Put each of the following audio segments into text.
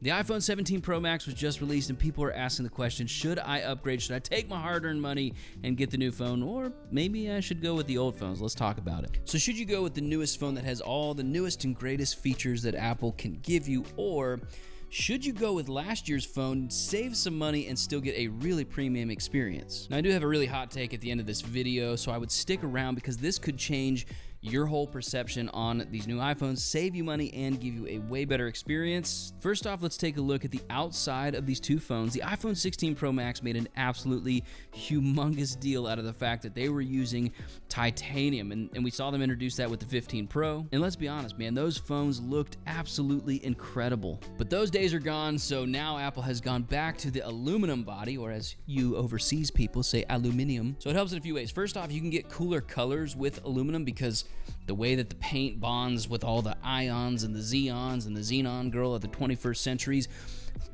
The iPhone 17 Pro Max was just released and people are asking the question, should I upgrade? Should I take my hard-earned money and get the new phone? Or maybe I should go with the old phones. Let's talk about it. So should you go with the newest phone that has all the newest and greatest features that Apple can give you? Or should you go with last year's phone, save some money, and still get a really premium experience? Now, I do have a really hot take at the end of this video, so I would stick around because this could change your whole perception on these new iPhones, save you money, and give you a way better experience. First off, let's take a look at the outside of these two phones. The iPhone 16 Pro Max made an absolutely humongous deal out of the fact that they were using titanium, and we saw them introduce that with the 15 Pro. And let's be honest, man, those phones looked absolutely incredible. But those days are gone, so now Apple has gone back to the aluminum body, or as you overseas people say, aluminium. So it helps in a few ways. First off, you can get cooler colors with aluminum because the way that the paint bonds with all the ions and the Xeons and the Xenon girl of the 21st centuries,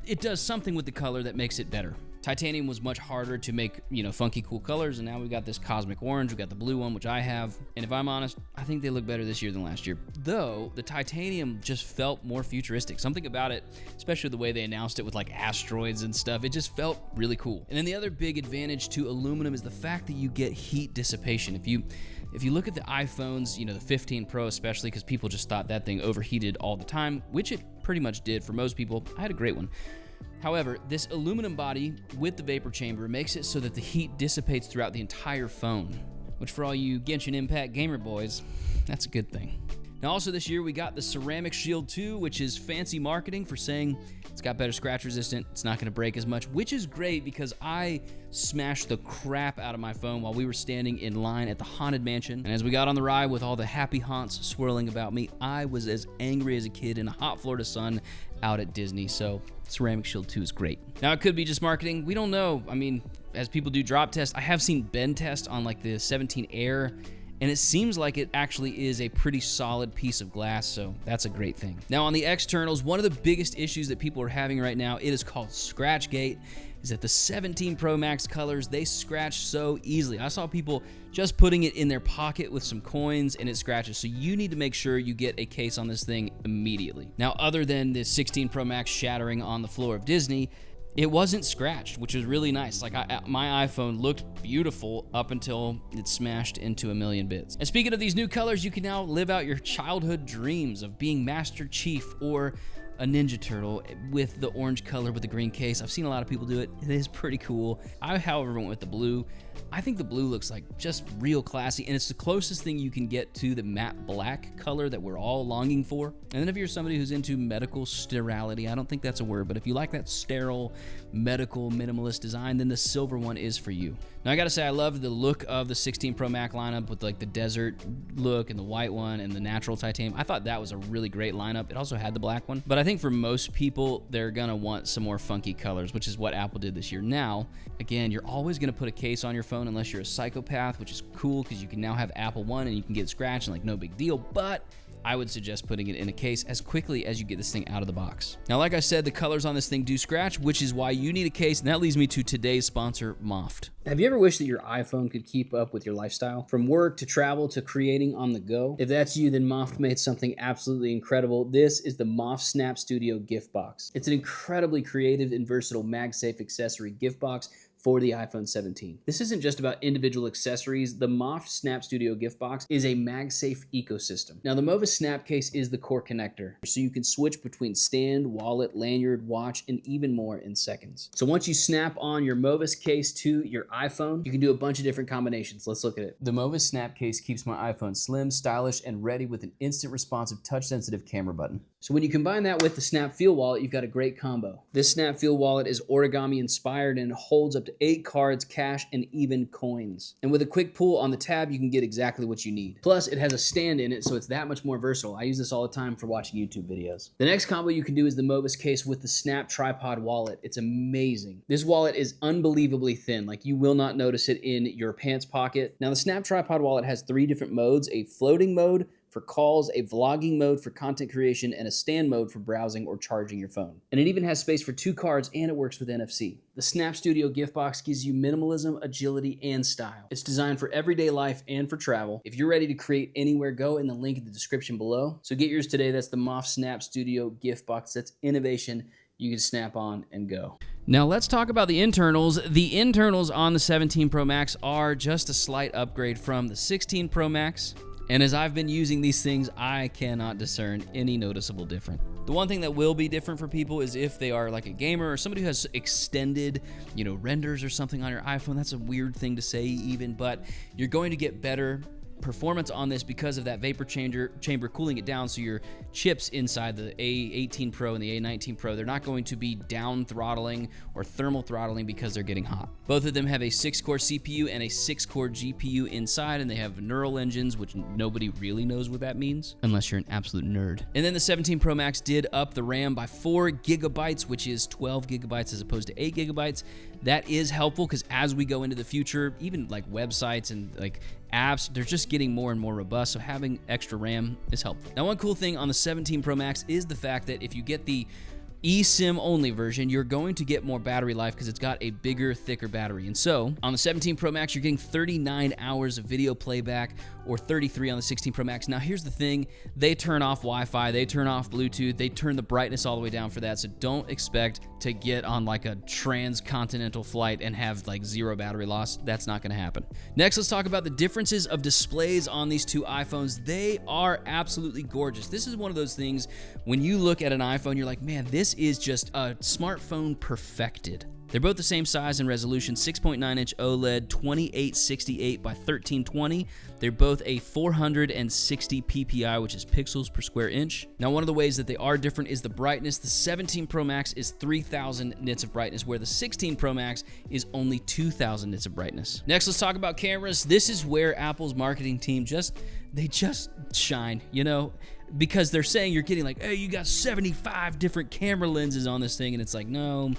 it does something with the color that makes it better. Titanium was much harder to make, funky cool colors, and now we've got this cosmic orange, we've got the blue one, which I have, and if I'm honest, I think they look better this year than last year. Though, the titanium just felt more futuristic. Something about it, especially the way they announced it with like asteroids and stuff, it just felt really cool. And then the other big advantage to aluminum is the fact that you get heat dissipation. If you look at the iPhones, the 15 Pro especially, because people just thought that thing overheated all the time, which it pretty much did for most people. I had a great one. However, this aluminum body with the vapor chamber makes it so that the heat dissipates throughout the entire phone, which for all you Genshin Impact gamer boys, that's a good thing. Now also this year we got the Ceramic Shield 2, which is fancy marketing for saying it's got better scratch resistant, it's not gonna break as much, which is great because I smashed the crap out of my phone while we were standing in line at the Haunted Mansion. And as we got on the ride with all the happy haunts swirling about me, I was as angry as a kid in a hot Florida sun out at Disney. So Ceramic Shield 2 is great. Now it could be just marketing, we don't know. I mean, as people do drop tests, I have seen bend test on like the 17 Air, and it seems like it actually is a pretty solid piece of glass, so that's a great thing. Now on the externals, one of the biggest issues that people are having right now, it is called Scratchgate, is that the 17 Pro Max colors, they scratch so easily. I saw people just putting it in their pocket with some coins and it scratches, so you need to make sure you get a case on this thing immediately. Now, other than the 16 Pro Max shattering on the floor of Disney, it wasn't scratched, which was really nice. Like my iPhone looked beautiful up until it smashed into a million bits. And speaking of these new colors, you can now live out your childhood dreams of being Master Chief or a Ninja Turtle with the orange color with the green case. I've seen a lot of people do it. It is pretty cool. I, however, went with the blue. I think the blue looks like just real classy, and it's the closest thing you can get to the matte black color that we're all longing for. And then if you're somebody who's into medical sterility, I don't think that's a word, but if you like that sterile, medical, minimalist design, then the silver one is for you. Now, I gotta say, I love the look of the 16 Pro Max lineup with like the desert look and the white one and the natural titanium. I thought that was a really great lineup. It also had the black one, but I think for most people, they're gonna want some more funky colors, which is what Apple did this year. Now, again, you're always gonna put a case on your phone unless you're a psychopath, which is cool because you can now have Apple One and you can get scratched and like no big deal, but I would suggest putting it in a case as quickly as you get this thing out of the box. Now, like I said, the colors on this thing do scratch, which is why you need a case, and that leads me to today's sponsor, MOFT. Have you ever wished that your iPhone could keep up with your lifestyle? From work to travel to creating on the go? If that's you, then MOFT made something absolutely incredible. This is the MOFT Snap Studio gift box. It's an incredibly creative and versatile MagSafe accessory gift box for the iPhone 17. This isn't just about individual accessories. The MOFT Snap Studio gift box is a MagSafe ecosystem. Now, the Mova Snap case is the core connector, so you can switch between stand, wallet, lanyard, watch, and even more in seconds. So once you snap on your Mova case to your iPhone, you can do a bunch of different combinations. Let's look at it. The Mova Snap case keeps my iPhone slim, stylish, and ready with an instant responsive touch-sensitive camera button. So when you combine that with the Snap Feel wallet, you've got a great combo. This Snap Feel wallet is origami inspired and holds up to 8 cards, cash, and even coins. And with a quick pull on the tab, you can get exactly what you need. Plus, it has a stand in it, so it's that much more versatile. I use this all the time for watching YouTube videos. The next combo you can do is the Mobus case with the Snap Tripod wallet. It's amazing. This wallet is unbelievably thin. Like, you will not notice it in your pants pocket. Now, the Snap Tripod wallet has 3 different modes: a floating mode for calls, a vlogging mode for content creation, and a stand mode for browsing or charging your phone. And it even has space for 2 cards, and it works with NFC. The Snap Studio gift box gives you minimalism, agility, and style. It's designed for everyday life and for travel. If you're ready to create anywhere, go in the link in the description below. So get yours today. That's the MOFT Snap Studio gift box. That's innovation you can snap on and go. Now let's talk about the internals. The internals on the 17 Pro Max are just a slight upgrade from the 16 Pro Max. And as I've been using these things, I cannot discern any noticeable difference. The one thing that will be different for people is if they are like a gamer or somebody who has extended, renders or something on your iPhone. That's a weird thing to say even, but you're going to get better performance on this because of that vapor chamber cooling it down, so your chips inside the A18 Pro and the A19 Pro, they're not going to be down throttling or thermal throttling because they're getting hot. Both of them have a 6-core CPU and a 6-core GPU inside, and they have neural engines, which nobody really knows what that means unless you're an absolute nerd. And then the 17 Pro Max did up the RAM by 4 gigabytes, which is 12 gigabytes as opposed to 8 gigabytes. That is helpful because as we go into the future, even like websites and like apps, they're just getting more and more robust, so having extra RAM is helpful. Now, one cool thing on the 17 Pro Max is the fact that if you get the eSIM only version, you're going to get more battery life because it's got a bigger, thicker battery. And so on the 17 Pro Max, you're getting 39 hours of video playback, or 33 on the 16 Pro Max. Now here's the thing, they turn off Wi-Fi, they turn off Bluetooth, they turn the brightness all the way down for that, so don't expect to get on like a transcontinental flight and have like 0 battery loss. That's not gonna happen. Next, let's talk about the differences of displays on these two iPhones. They are absolutely gorgeous. This is one of those things, when you look at an iPhone, you're like, man, this is just a smartphone perfected. They're both the same size and resolution, 6.9-inch OLED, 2868 by 1320. They're both a 460 ppi, which is pixels per square inch. Now, one of the ways that they are different is the brightness. The 17 Pro Max is 3,000 nits of brightness, where the 16 Pro Max is only 2,000 nits of brightness. Next, let's talk about cameras. This is where Apple's marketing team just shine, because they're saying you're getting like, hey, you got 75 different camera lenses on this thing, and it's like, no,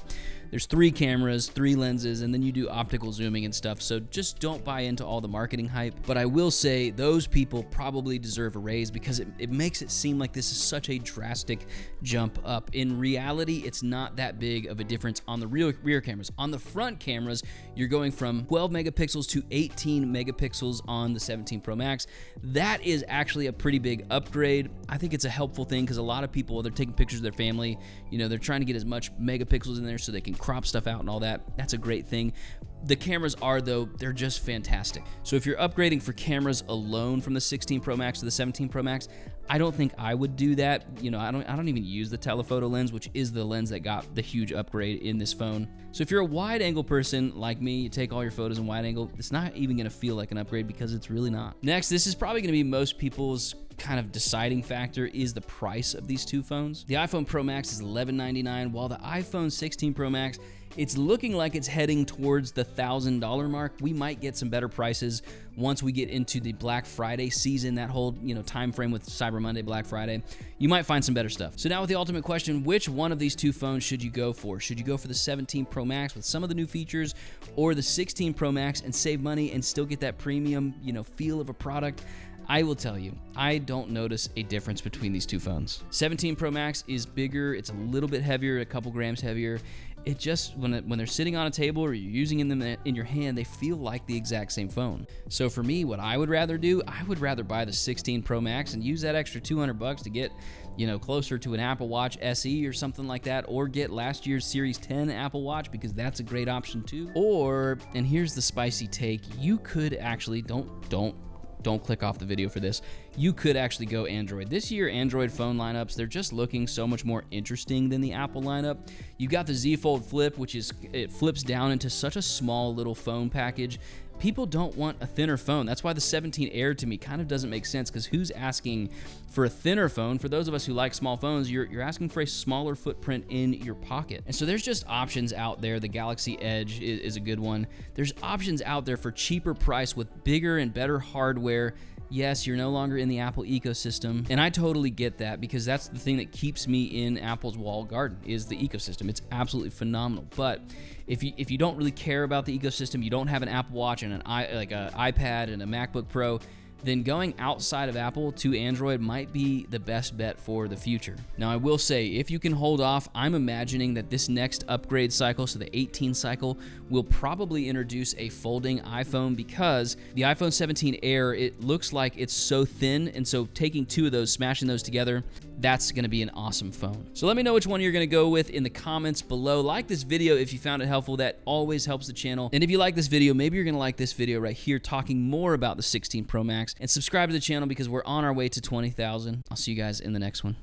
there's 3 cameras, 3 lenses, and then you do optical zooming and stuff, so just don't buy into all the marketing hype. But I will say those people probably deserve a raise because it makes it seem like this is such a drastic jump up. In reality, it's not that big of a difference on the rear cameras. On the front cameras, you're going from 12 megapixels to 18 megapixels on the 17 Pro Max. That is actually a pretty big upgrade. I think it's a helpful thing because a lot of people, they're taking pictures of their family, they're trying to get as much megapixels in there so they can crop stuff out and all that. That's a great thing. The cameras are, though, they're just fantastic. So if you're upgrading for cameras alone from the 16 Pro Max to the 17 Pro Max, I don't think I would do that. I don't even use the telephoto lens, which is the lens that got the huge upgrade in this phone. So if you're a wide angle person like me, you take all your photos in wide angle, it's not even gonna feel like an upgrade because it's really not. Next, this is probably gonna be most people's kind of deciding factor, is the price of these two phones. The iPhone Pro Max is $1,199, while the iPhone 16 Pro Max, it's looking like it's heading towards the $1,000 mark. We might get some better prices once we get into the Black Friday season, that whole time frame with Cyber Monday, Black Friday. You might find some better stuff. So now with the ultimate question, which one of these two phones should you go for? Should you go for the 17 Pro Max with some of the new features, or the 16 Pro Max and save money and still get that premium, feel of a product? I will tell you, I don't notice a difference between these two phones. 17 Pro Max is bigger, it's a little bit heavier, a couple grams heavier. It just, when they're sitting on a table or you're using them in your hand, they feel like the exact same phone. So for me, what I would rather do, I would rather buy the 16 Pro Max and use that extra $200 to get, closer to an Apple Watch SE or something like that, or get last year's Series 10 Apple Watch, because that's a great option too. Or, and here's the spicy take, you could actually, don't click off the video for this. You could actually go Android. This year, Android phone lineups, they're just looking so much more interesting than the Apple lineup. You got the Z Fold Flip, it flips down into such a small little phone package. People don't want a thinner phone. That's why the 17 Air to me kind of doesn't make sense, because who's asking for a thinner phone? For those of us who like small phones, you're asking for a smaller footprint in your pocket. And so there's just options out there. The Galaxy Edge is a good one. There's options out there for cheaper price with bigger and better hardware. Yes, you're no longer in the Apple ecosystem, and I totally get that, because that's the thing that keeps me in Apple's walled garden, is the ecosystem. It's absolutely phenomenal. But if you don't really care about the ecosystem, you don't have an Apple Watch and an iPad and a MacBook Pro, then going outside of Apple to Android might be the best bet for the future. Now, I will say, if you can hold off, I'm imagining that this next upgrade cycle, so the 18 cycle, will probably introduce a folding iPhone, because the iPhone 17 Air, it looks like it's so thin, and so taking two of those, smashing those together, that's going to be an awesome phone. So let me know which one you're going to go with in the comments below. Like this video if you found it helpful. That always helps the channel. And if you like this video, maybe you're going to like this video right here talking more about the 16 Pro Max. And subscribe to the channel because we're on our way to 20,000. I'll see you guys in the next one.